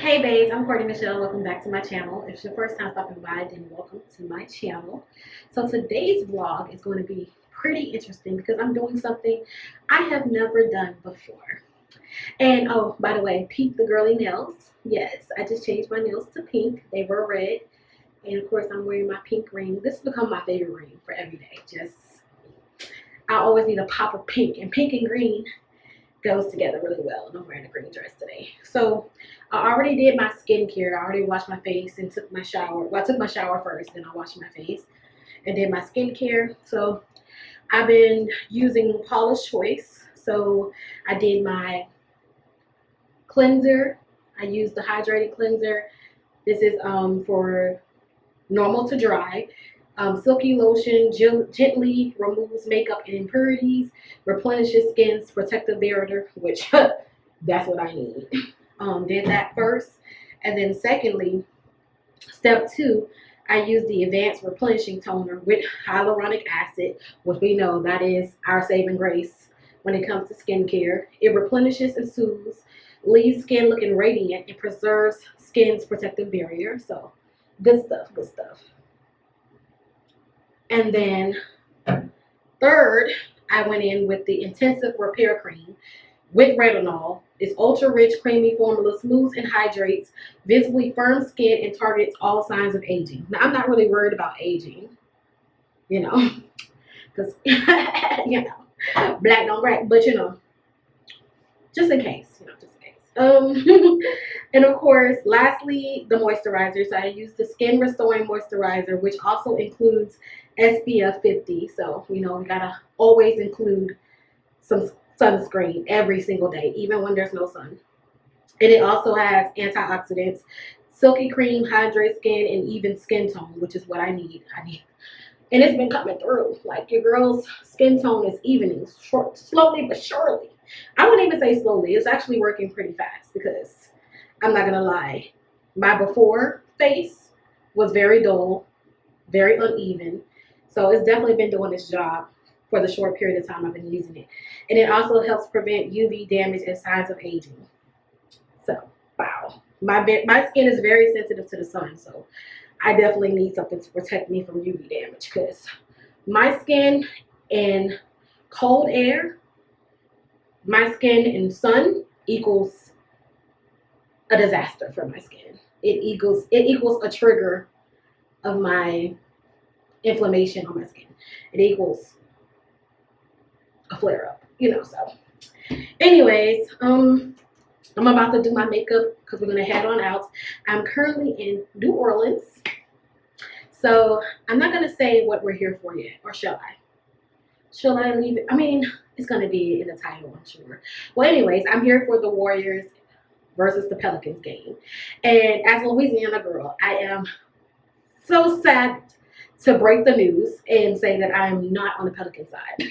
Hey babes, I'm Courtney Michelle. Welcome back to my channel. If it's your first time stopping by, then welcome to my channel. So today's vlog is going to be pretty interesting because I'm doing something I have never done before. And oh, by the way, peep the girly nails. Yes, I just changed my nails to pink. They were red. And of course, I'm wearing my pink ring. This has become my favorite ring for every day. I always need a pop of pink. And pink and green goes together really well, and I'm wearing a green dress today. So I already did my skincare. I already washed my face and took my shower. Well, I took my shower first, then I washed my face and did my skincare. So I've been using Paula's Choice. So I did my cleanser. I used the hydrating cleanser. This is for normal to dry. Silky lotion gently removes makeup and impurities, replenishes skin's protective barrier, which that's what I need. Did that first. And then secondly, step 2, I use the advanced replenishing toner with hyaluronic acid, which we know that is our saving grace when it comes to skincare. It replenishes and soothes, leaves skin looking radiant, and preserves skin's protective barrier. So good stuff, good stuff. And then third, I went in with the Intensive Repair Cream with retinol. It's ultra-rich, creamy formula, smooths and hydrates, visibly firm skin, and targets all signs of aging. Now, I'm not really worried about aging, because, black don't crack, but, just in case, just in case. And of course, lastly, the moisturizer. So I use the Skin Restoring Moisturizer, which also includes SPF 50. So, we gotta always include some sunscreen every single day, even when there's no sun. And it also has antioxidants, silky cream, hydrate skin, and even skin tone, which is what I need. And it's been coming through. Like, your girl's skin tone is evening, slowly but surely. I wouldn't even say slowly. It's actually working pretty fast because I'm not gonna lie. My before face was very dull, very uneven. So it's definitely been doing its job for the short period of time I've been using it. And it also helps prevent UV damage and signs of aging. So, wow. My skin is very sensitive to the sun, so I definitely need something to protect me from UV damage because my skin in cold air, my skin in sun equals a disaster for my skin. It equals a trigger of my inflammation on my skin. It equals a flare up, so anyways, I'm about to do my makeup because we're gonna head on out. I'm currently in New Orleans, so I'm not gonna say what we're here for yet, or shall I leave it? I mean, it's gonna be in the title, I'm sure. Well, anyways, I'm here for the Warriors versus the Pelicans game, and as a Louisiana girl, I am so sad to break the news and say that I am not on the Pelican side.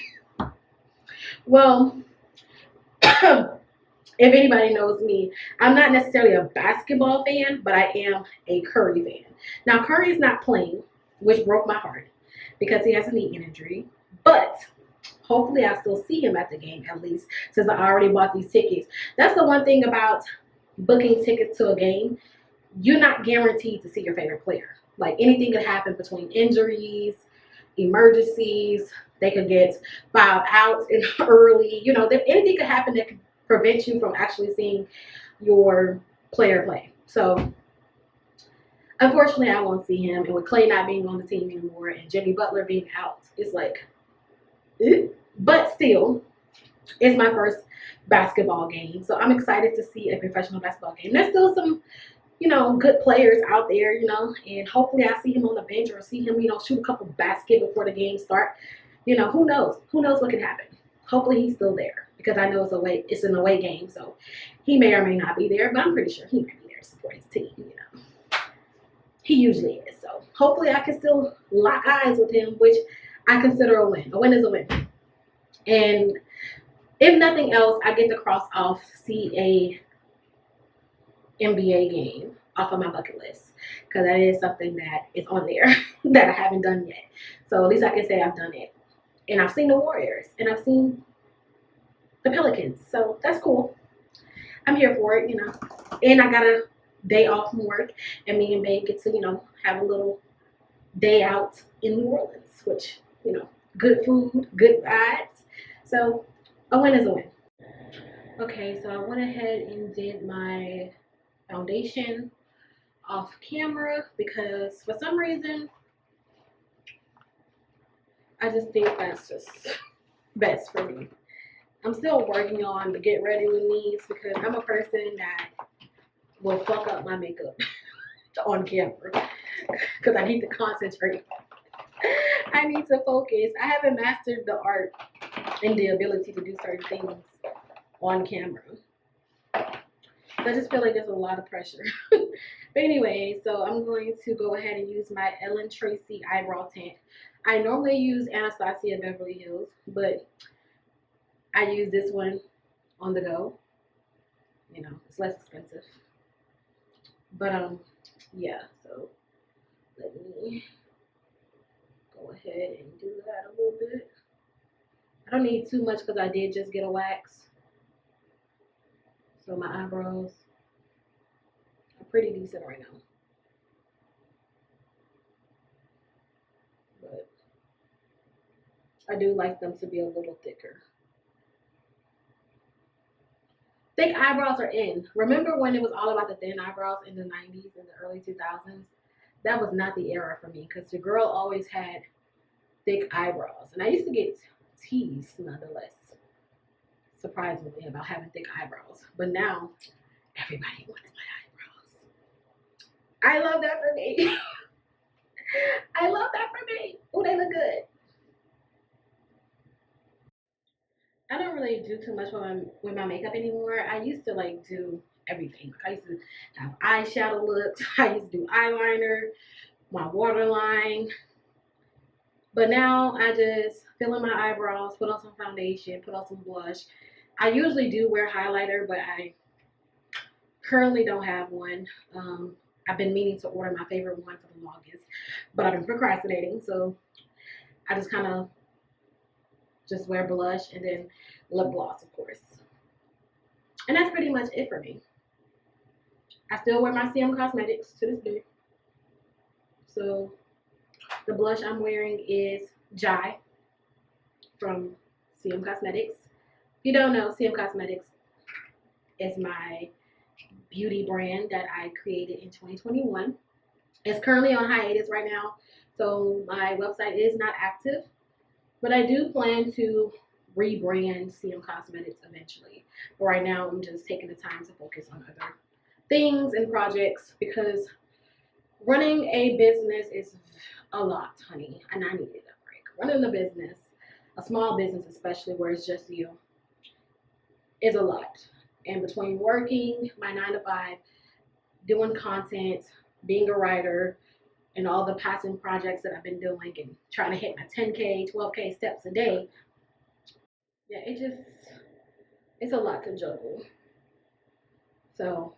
Well, if anybody knows me, I'm not necessarily a basketball fan, but I am a Curry fan. Now, Curry is not playing, which broke my heart because he has a knee injury, but hopefully I still see him at the game at least since I already bought these tickets. That's the one thing about booking tickets to a game. You're not guaranteed to see your favorite player. Like, anything could happen between injuries, emergencies. They could get filed out in early. Anything could happen that could prevent you from actually seeing your player play. So, unfortunately, I won't see him. And with Clay not being on the team anymore and Jimmy Butler being out, it's like, but still, it's my first basketball game. So I'm excited to see a professional basketball game. There's still some good players out there, and hopefully I see him on the bench or see him, shoot a couple baskets before the game start. Who knows? Who knows what can happen? Hopefully he's still there because I know it's an away game, so he may or may not be there, but I'm pretty sure he may be there to support his team, He usually is, so hopefully I can still lock eyes with him, which I consider a win. A win is a win. And if nothing else, I get to cross off see a NBA game off of my bucket list because that is something that is on there that I haven't done yet. So at least I can say I've done it. And I've seen the Warriors and I've seen the Pelicans. So that's cool. I'm here for it, And I got to day off from work, and me and Babe get to, have a little day out in New Orleans, which, good food, good vibes. So a win is a win. Okay, so I went ahead and did my foundation off camera because for some reason I just think that's just best for me. I'm still working on the get ready with me's because I'm a person that will fuck up my makeup on camera because I need to concentrate. I need to focus. I haven't mastered the art and the ability to do certain things on camera. So I just feel like there's a lot of pressure. But anyway, so I'm going to go ahead and use my Ellen Tracy eyebrow tint. I normally use Anastasia Beverly Hills, but I use this one on the go. It's less expensive. But yeah, so let me go ahead and do that a little bit. I don't need too much because I did just get a wax. So my eyebrows are pretty decent right now. But I do like them to be a little thicker. Thick eyebrows are in. Remember when it was all about the thin eyebrows in the 90s and the early 2000s? That was not the era for me because your girl always had thick eyebrows. And I used to get teased nonetheless, surprisingly, about having thick eyebrows. But now, everybody wants my eyebrows. I love that for me. I love that for me. Oh, they look good. I don't really do too much with my makeup anymore. I used to do everything. I used to have eyeshadow looks. I used to do eyeliner, my waterline. But now I just fill in my eyebrows, put on some foundation, put on some blush. I usually do wear highlighter, but I currently don't have one. I've been meaning to order my favorite one for the longest, but I've been procrastinating. So I just kind of just wear blush and then lip gloss, of course. And that's pretty much it for me. I still wear my CM Cosmetics to this day. So the blush I'm wearing is Jai from CM Cosmetics. If you don't know, CM Cosmetics is my beauty brand that I created in 2021. It's currently on hiatus right now, so my website is not active, but I do plan to rebrand CM Cosmetics eventually. But right now, I'm just taking the time to focus on other things and projects because running a business is a lot, honey, and I needed a break. Running a business, a small business especially where it's just you, is a lot. And between working my 9 to 5, doing content, being a writer, and all the passion projects that I've been doing and trying to hit my 10K, 12K steps a day, yeah, it's a lot to juggle. So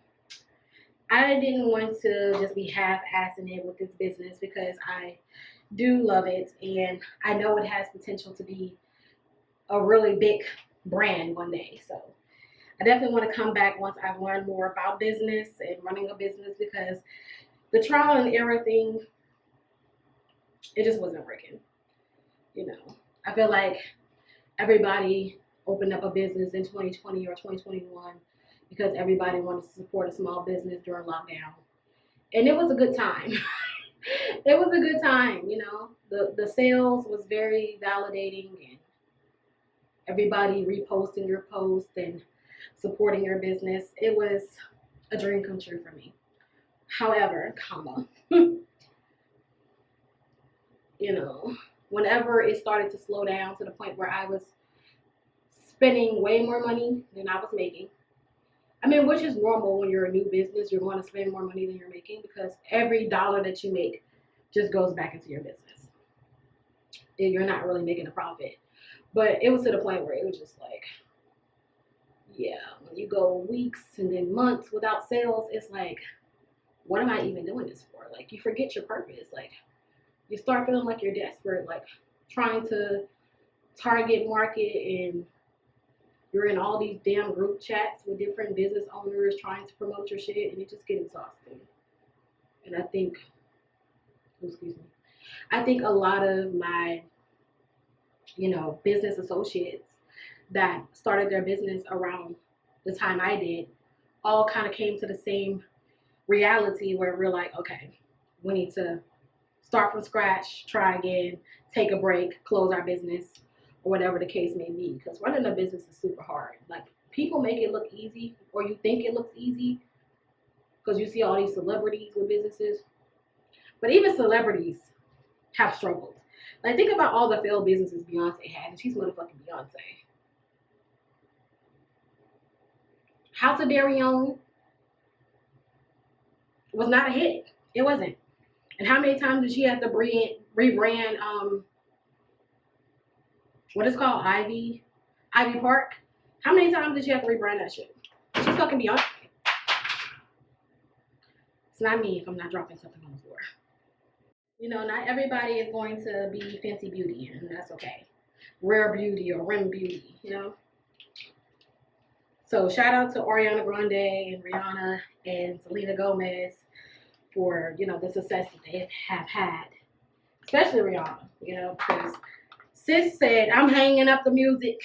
I didn't want to just be half-assing it with this business because I do love it and I know it has potential to be a really big brand one day. So I definitely want to come back once I've learned more about business and running a business because the trial and error thing, it just wasn't working. I feel like everybody opened up a business in 2020 or 2021 because everybody wanted to support a small business during lockdown. And it was a good time. It was a good time, The sales was very validating and everybody reposting your post and supporting your business. It was a dream come true for me. However, whenever it started to slow down to the point where I was spending way more money than I was making. I mean, which is normal when you're a new business, you're going to spend more money than you're making because every dollar that you make just goes back into your business. You're not really making a profit. But it was to the point where it was just like, yeah, when you go weeks and then months without sales, it's like, what am I even doing this for? Like, you forget your purpose. Like, you start feeling like you're desperate, like trying to target market and you're in all these damn group chats with different business owners trying to promote your shit, and it just gets exhausting. And I think, I think a lot of my, business associates that started their business around the time I did all kind of came to the same reality where we're like, okay, we need to start from scratch, try again, take a break, close our business, or whatever the case may be. Because running a business is super hard. Like, people make it look easy, or you think it looks easy, because you see all these celebrities with businesses. But even celebrities have struggled. Like, think about all the failed businesses Beyonce had, and she's motherfucking Beyonce. House of Darion was not a hit. It wasn't. And how many times did she have to rebrand what is called Ivy Park? How many times did she have to rebrand that shit? She's fucking Beyonce. It's not me if I'm not dropping something on the floor. Not everybody is going to be Fenty Beauty, and that's okay. Rare Beauty or Rim Beauty, So shout out to Ariana Grande and Rihanna and Selena Gomez for, the success that they have had. Especially Rihanna, because sis said, I'm hanging up the music.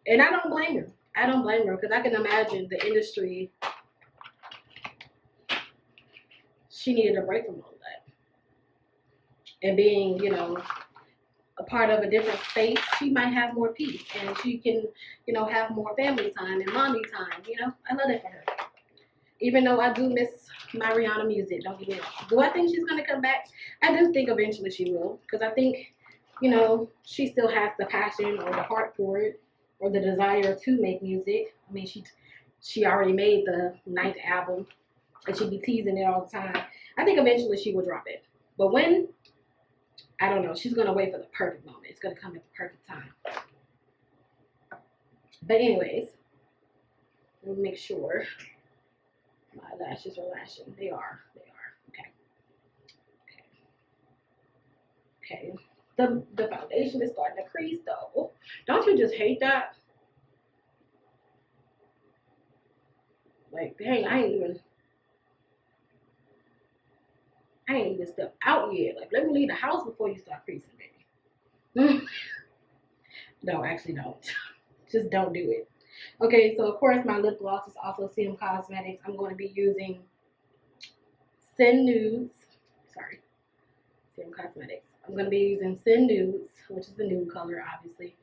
And I don't blame her. I don't blame her, because I can imagine the industry, she needed a break from all that. And being, a part of a different space, she might have more peace, and she can, have more family time and mommy time. I love that for her. Even though I do miss my Rihanna music, don't get me wrong. Do I think she's gonna come back? I do think eventually she will, because I think, she still has the passion or the heart for it, or the desire to make music. I mean, she already made the 9th album, and she'd be teasing it all the time. I think eventually she will drop it, but when? I don't know. She's going to wait for the perfect moment. It's going to come at the perfect time. But anyways, let me make sure my lashes are lashing. They are. Okay. The foundation is starting to crease, though. Don't you just hate that? Like, dang, I ain't even stepped out yet. Like, let me leave the house before you start creasing, baby. No, actually don't. Just don't do it. Okay, so of course my lip gloss is also CM Cosmetics. I'm going to be using Sin Nudes. Sorry, CM Cosmetics. I'm going to be using Sin Nudes, which is the nude color, obviously.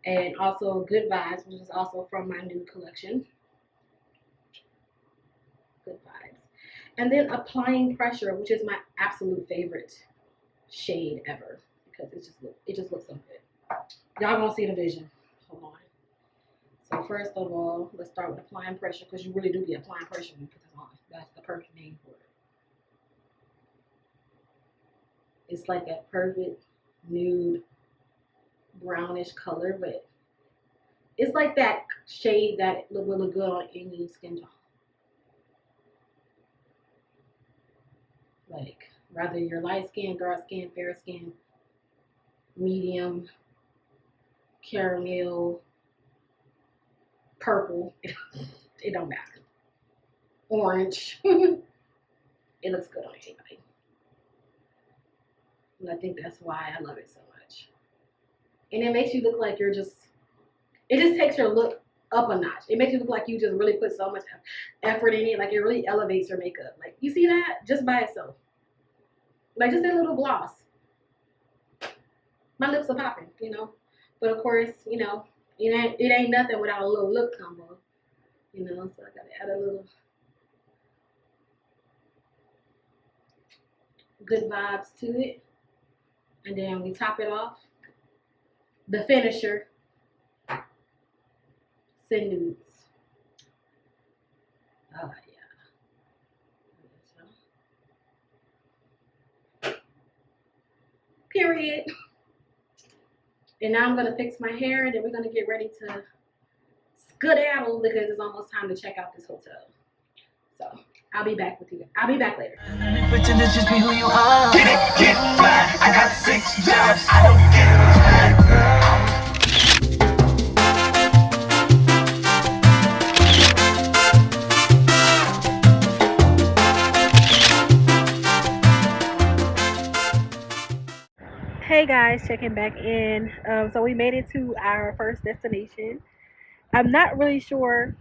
And also Good Vibes, which is also from my nude collection. Good Vibes. And then applying pressure, which is my absolute favorite shade ever, because it just looks so good. Y'all gonna see the vision. Hold on. So first of all, let's start with applying pressure, because you really do be applying pressure when you put this on. That's the perfect name for it. It's like a perfect nude brownish color, but it's like that shade that will look good on any skin tone. Like, whether you're light skin, dark skin, fair skin, medium, caramel, purple, it don't matter. Orange, it looks good on anybody. And I think that's why I love it so much. And it makes you look like it just takes your look up a notch. It makes you look like you just really put so much effort in it. Like, it really elevates your makeup. Like, you see that? Just by itself. Like, just that little gloss. My lips are popping, But of course, it ain't nothing without a little lip combo, So I gotta add a little Good Vibes to it. And then we top it off. The finisher. Sin Nudes. Oh, yeah. Period. And now I'm going to fix my hair, and then we're going to get ready to skedaddle, because it's almost time to check out this hotel. So I'll be back with you. I'll be back later. Pretend to just be who you are. Get fly. I got 6 jobs. I don't get guys, checking back in. So we made it to our first destination. I'm not really sure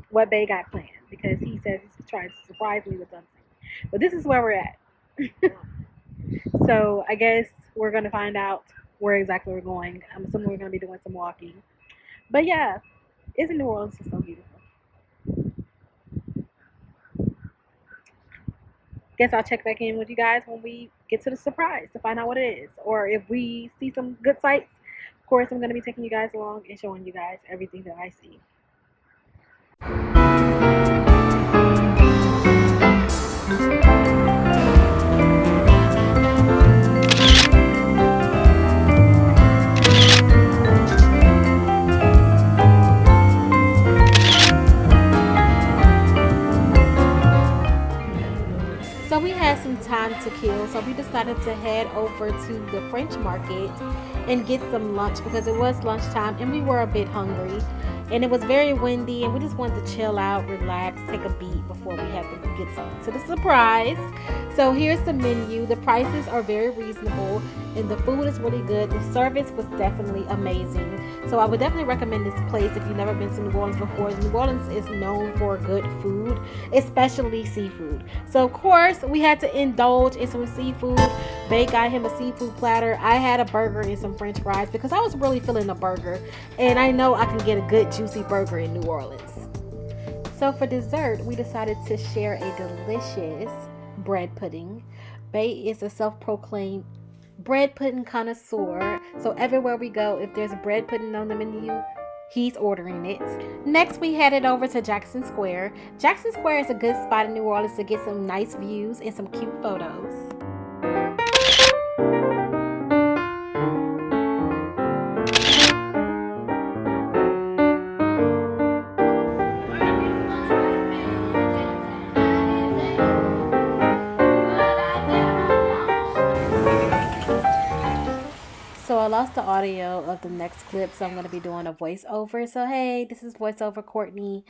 what Bay got planned because he says he's trying to surprise me with something. But this is where we're at. So I guess we're gonna find out where exactly we're going. I'm assuming we're gonna be doing some walking. But yeah, isn't New Orleans just so beautiful? Guess I'll check back in with you guys when we get to the surprise to find out what it is. Or if we see some good sights, of course, I'm going to be taking you guys along and showing you guys everything that I see. So we had some time to kill, so we decided to head over to the French market and get some lunch because it was lunchtime and we were a bit hungry. And it was very windy and we just wanted to chill out, relax, take a beat before we had to get to the surprise. So here's the menu. The prices are very reasonable and the food is really good. The service was definitely amazing. So I would definitely recommend this place if you've never been to New Orleans before. New Orleans is known for good food, especially seafood. So of course we had to indulge in some seafood. Bay got him a seafood platter. I had a burger and some french fries because I was really feeling a burger. And I know I can get a good juicy burger in New Orleans. So for dessert, we decided to share a delicious bread pudding. Bay is a self-proclaimed bread pudding connoisseur. So everywhere we go, if there's a bread pudding on the menu, he's ordering it. Next, we headed over to Jackson Square. Jackson Square is a good spot in New Orleans to get some nice views and some cute photos. So I lost the audio of the next clip, so I'm going to be doing a voiceover. So hey, this is voiceover Courtney.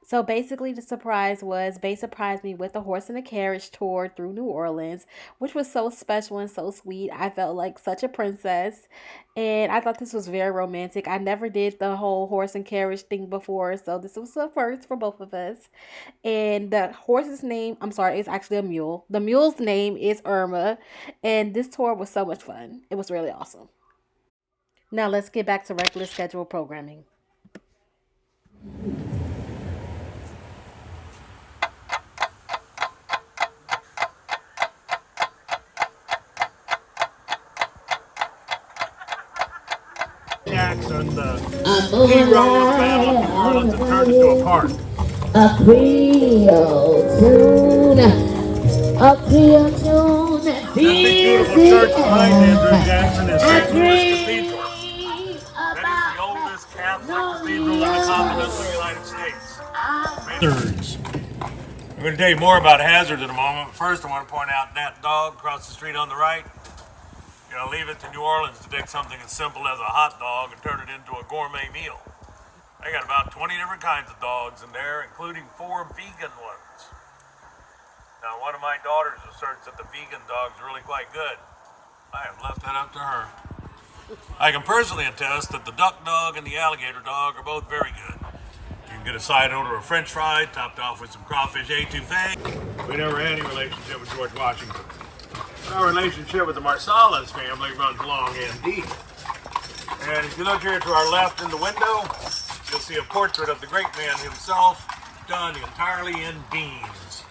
So basically the surprise was Bay surprised me with a horse and a carriage tour through New Orleans, which was so special and so sweet. I felt like such a princess and I thought this was very romantic. I never did the whole horse and carriage thing before, so this was a first for both of us. And the horse's name, I'm sorry, it's actually a mule. The mule's name is Irma, and this tour was so much fun. It was really awesome. Now let's get back to regular schedule programming. Jackson, the hero of Battle of New Orleans, and turned into a park. A Creole tune, a Creole tune, That big beautiful church behind Andrew Jackson is St. Louis Cathedral. That is the oldest Catholic cathedral in the continental United States. Hazards. I'm going to tell you more about hazards in a moment, but first I want to point out that dog across the street on the right. You know, leave it to New Orleans to take something as simple as a hot dog and turn it into a gourmet meal. They got about 20 different kinds of dogs in there, including 4 vegan ones. Now, one of my daughters asserts that the vegan dog's really quite good. I have left that up to her. I can personally attest that the duck dog and the alligator dog are both very good. You can get a side order of French fry, topped off with some crawfish etouffee. We never had any relationship with George Washington. Our relationship with the Marsalis family runs long and deep. And if you look here to our left in the window, you'll see a portrait of the great man himself, done entirely in beans.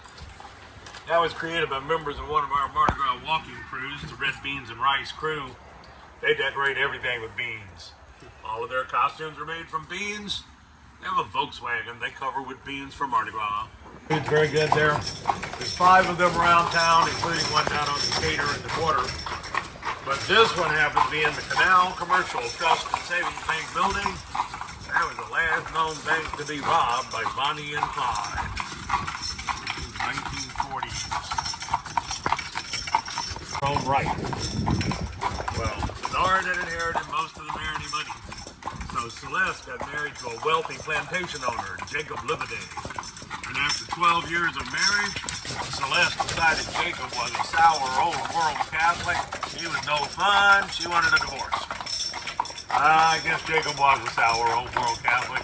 That was created by members of one of our Mardi Gras walking crews, the Red Beans and Rice crew. They decorate everything with beans. All of their costumes are made from beans. They have a Volkswagen they cover with beans for Mardi Gras. It's very good there. There's 5 of them around town, including one down on Decatur in the quarter. But this one happened to be in the Canal Commercial Trust and Savings Bank building. That was the last known bank to be robbed by Bonnie and Clyde. 1940s. All right. Well, Bernard had inherited most of the Marigny money. So Celeste got married to a wealthy plantation owner, Jacob Liverday. And after 12 years of marriage, Celeste decided Jacob was a sour old world Catholic. He was no fun. She wanted a divorce. I guess Jacob was a sour old world Catholic.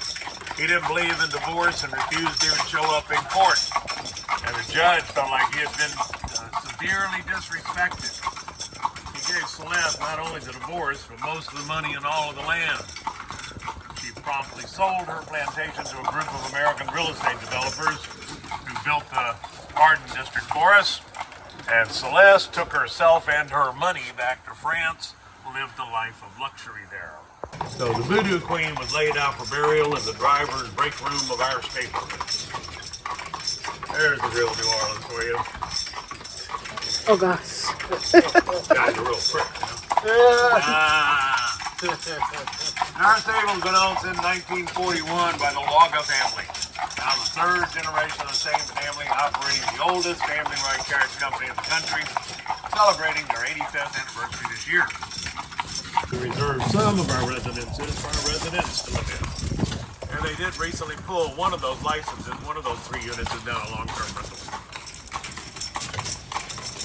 He didn't believe in divorce and refused to even show up in court. And the judge felt like he had been severely disrespected. He gave Celeste not only the divorce, but most of the money and all of the land. She promptly sold her plantation to a group of American real estate developers who built the Garden District for us. And Celeste took herself and her money back to France, lived a life of luxury there. So the Voodoo Queen was laid out for burial in the driver's break room of our stateroom. There's the real New Orleans for you. Oh gosh. Guys are real quick, you know? Our stable's been owned since 1941 by the Laga family. Now the third generation of the same family operating the oldest family-run carriage company in the country, celebrating their 85th anniversary this year. We reserve some of our residences for our residents to live in. And they did recently pull one of those licenses. One of those 3 units is now a long-term rental.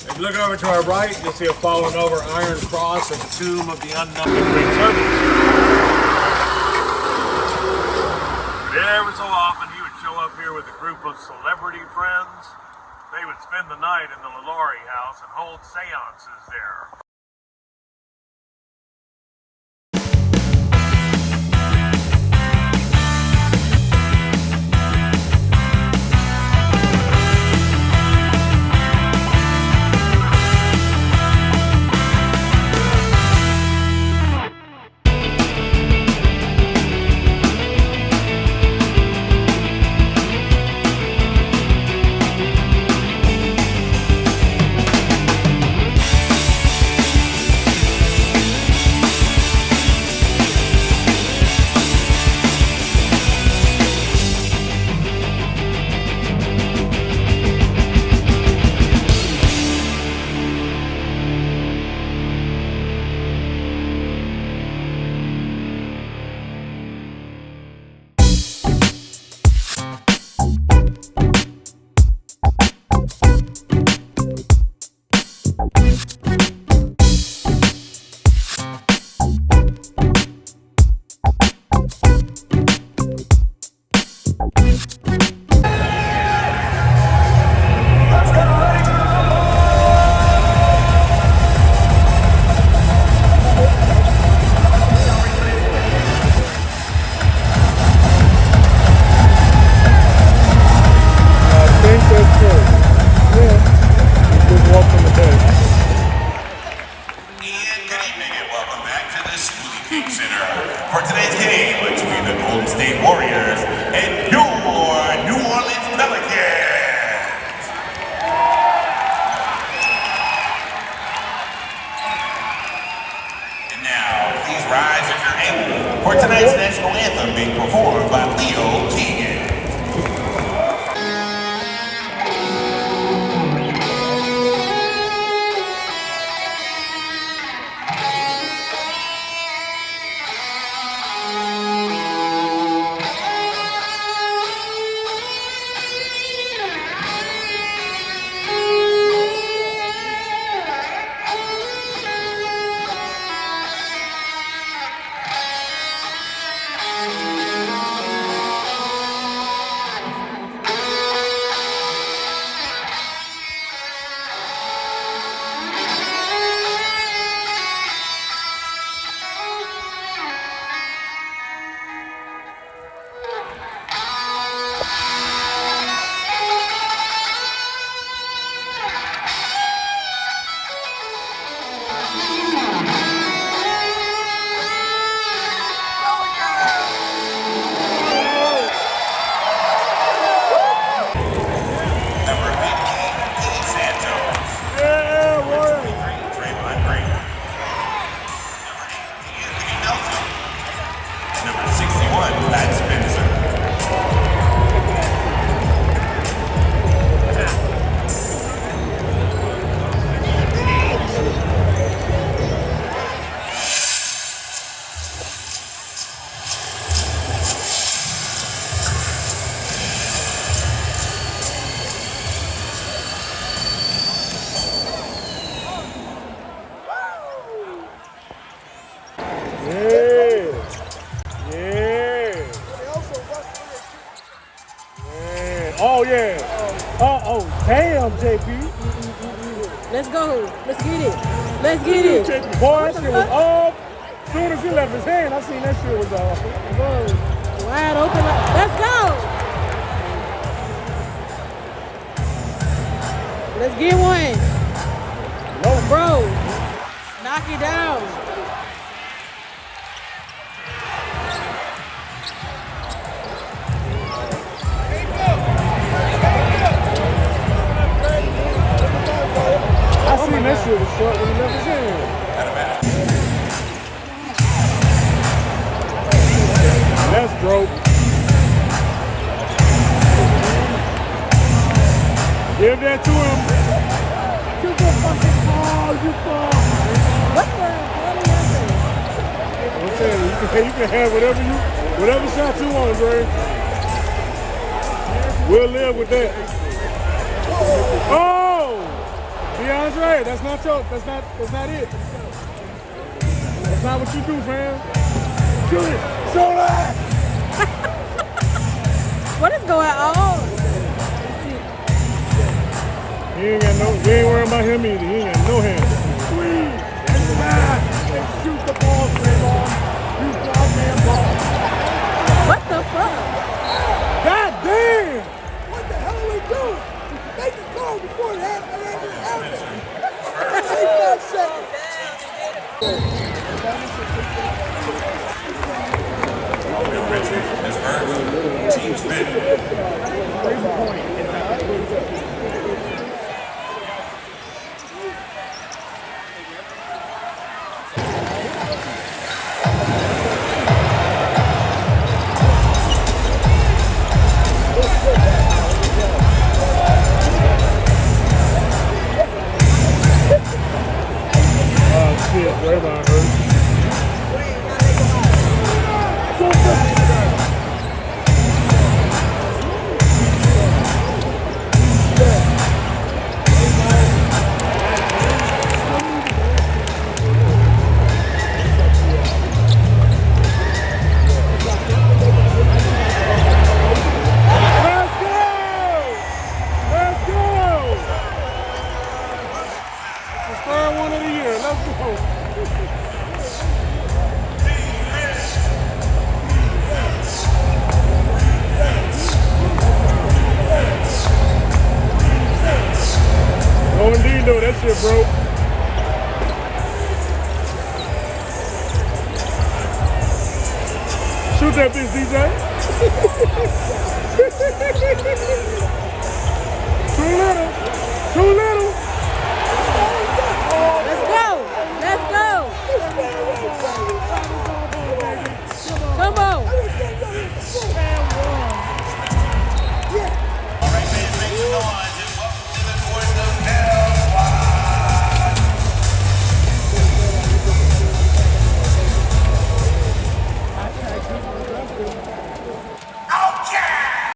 If you look over to our right, you'll see a fallen over iron cross at the tomb of the unknown Greek servants. But every so often, he would show up here with a group of celebrity friends. They would spend the night in the Lalaurie house and hold seances there. For today's game between the Golden State Warriors and your New Orleans Pelicans. And now, please rise if you're able for tonight's national anthem being performed by Leo Keegan. Oh, yeah. Oh, damn, JP. Let's go. Let's get it. Let's get it. JP, boy, that shit was off. As soon as he left his hand, I seen that shit was off. Bro, wide open. Let's go. Let's get one. No. Bro, knock it down. I seen that shit was short when he left his hand. That's broke. Give that to him. Give the fucking ball, you ball. What the hell is happening? I'm saying, you can have whatever shot you want, Dre. We'll live with that. Oh! DeAndre, that's not it. That's not what you do, fam. Shoot it. Show that! What is going on? We ain't worrying about him either. He ain't got no hands. Squeeze and smash and shoot the ball, Draymond. You goddamn ball. What the fuck? God damn! What the hell are we doing? Make the call before it happens. Team's been. Oh shit, Draymond hurt. Oh, indeed, though, that shit broke. Shoot that bitch, DJ. Too little. Too little. Let's go. Let's go. Come on. All right, man, make some noise and welcome to the voice of Hell Squad. Oh, yeah!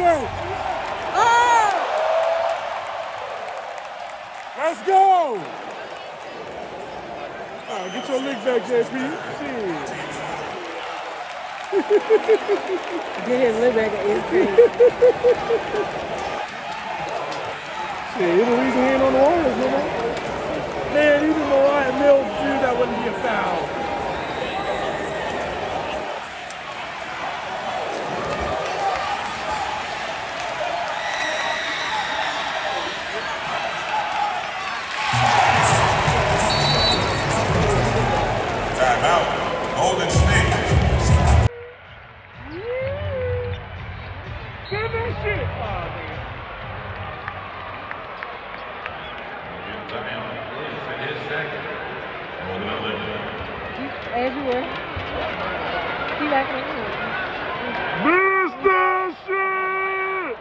back. Let's go. All right, get your leg back, JP. Shit. Get his lip back at his face. Shit, he the reason he ain't on the Warriors no more. Man, even Mariah Mills knew that wouldn't be a foul. Timeout. Golden State. Get that shit. As you were. He back in the room. Miss that shit.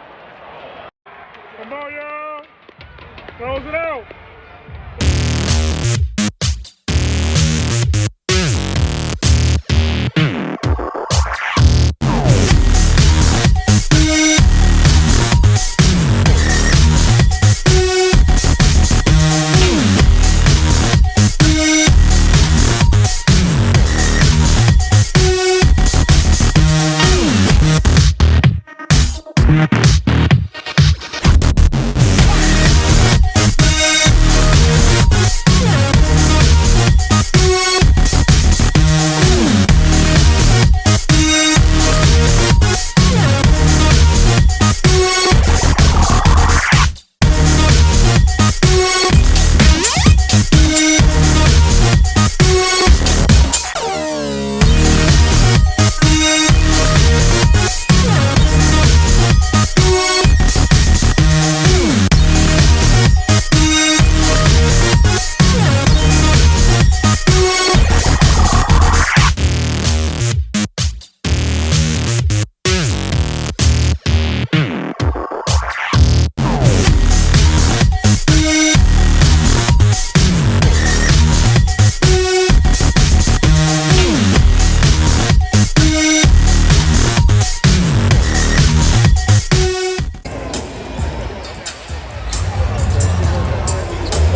Come on, y'all. Close it out.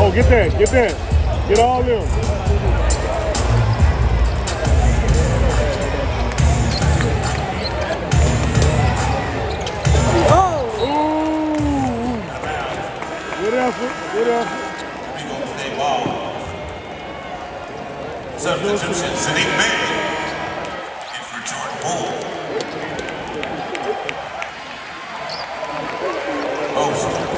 Oh, get that, get that. Get all them. Oh! Ooh. Good effort, good effort. Golden State ball. Substitution, Sadiq Bey. In for Jordan Poole. Post.